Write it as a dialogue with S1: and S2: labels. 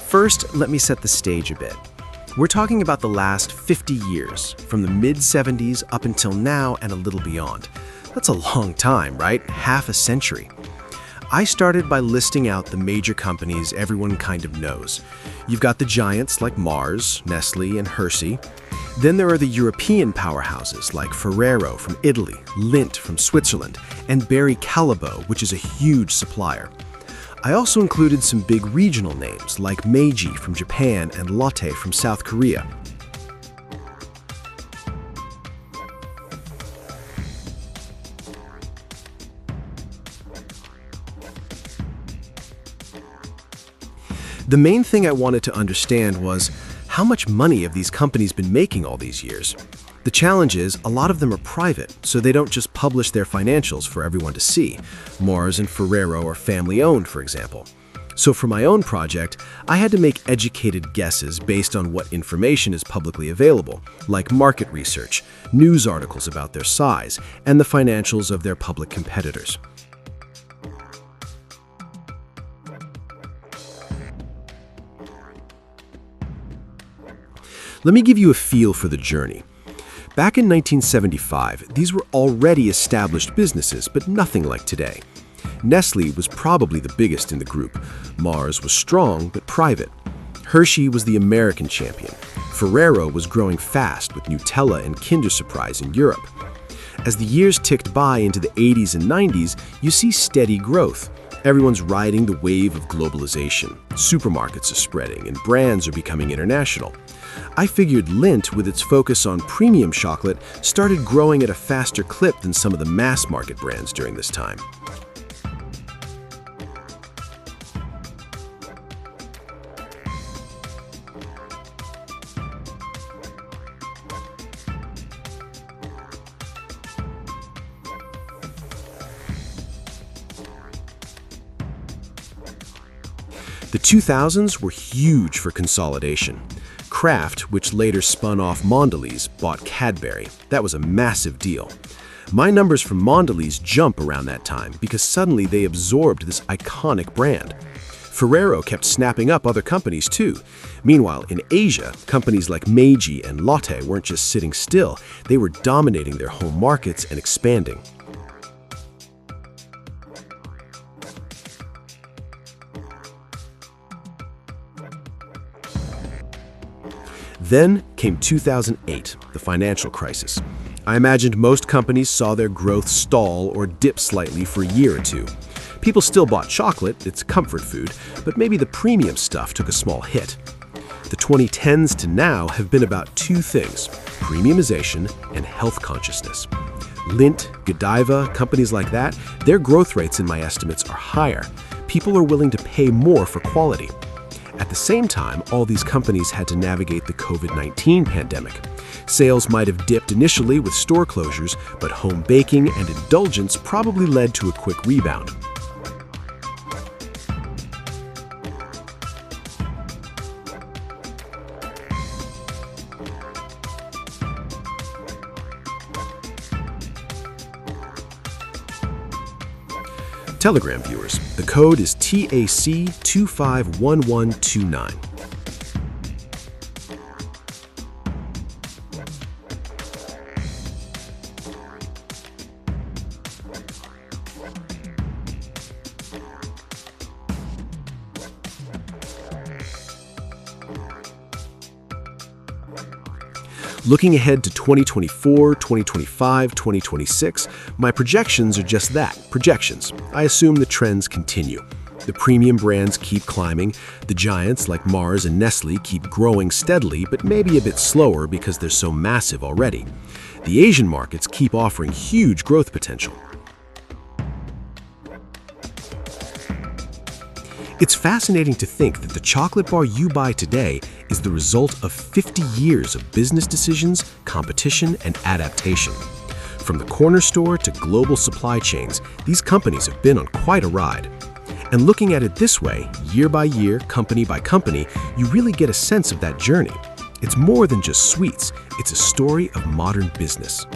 S1: First, let me set the stage a bit. We're talking about the last 50 years, from the mid-70s up until now and a little beyond. That's a long time, right? Half a century. I started by listing out the major companies everyone kind of knows. You've got the giants like Mars, Nestle, and Hershey. Then there are the European powerhouses like Ferrero from Italy, Lindt from Switzerland, and Barry Callebaut, which is a huge supplier. I also included some big regional names like Meiji from Japan and Lotte from South Korea. The main thing I wanted to understand was how much money have these companies been making all these years? The challenge is a lot of them are private, so they don't just publish their financials for everyone to see. Mars and Ferrero are family-owned, for example. So for my own project, I had to make educated guesses based on what information is publicly available, like market research, news articles about their size, and the financials of their public competitors. Let me give you a feel for the journey. Back in 1975, these were already established businesses, but nothing like today. Nestle was probably the biggest in the group. Mars was strong, but private. Hershey was the American champion. Ferrero was growing fast with Nutella and Kinder Surprise in Europe. As the years ticked by into the 80s and 90s, you see steady growth. Everyone's riding the wave of globalization. Supermarkets are spreading, and brands are becoming international. I figured Lindt, with its focus on premium chocolate, started growing at a faster clip than some of the mass-market brands during this time. The 2000s were huge for consolidation. Kraft, which later spun off Mondelez, bought Cadbury. That was a massive deal. My numbers from Mondelez jump around that time because suddenly they absorbed this iconic brand. Ferrero kept snapping up other companies too. Meanwhile, in Asia, companies like Meiji and Lotte weren't just sitting still, they were dominating their home markets and expanding. Then came 2008, the financial crisis. I imagined most companies saw their growth stall or dip slightly for a year or two. People still bought chocolate, it's comfort food, but maybe the premium stuff took a small hit. The 2010s to now have been about two things: premiumization and health consciousness. Lindt, Godiva, companies like that, their growth rates in my estimates are higher. People are willing to pay more for quality. At the same time, all these companies had to navigate the COVID-19 pandemic. Sales might have dipped initially with store closures, but home baking and indulgence probably led to a quick rebound. Telegram viewers, the code is TAC251129. Looking ahead to 2024, 2025, 2026, my projections are just that, projections. I assume the trends continue. The premium brands keep climbing, the giants like Mars and Nestle keep growing steadily, but maybe a bit slower because they're so massive already. The Asian markets keep offering huge growth potential. It's fascinating to think that the chocolate bar you buy today is the result of 50 years of business decisions, competition, and adaptation. From the corner store to global supply chains, these companies have been on quite a ride. And looking at it this way, year by year, company by company, you really get a sense of that journey. It's more than just sweets, it's a story of modern business.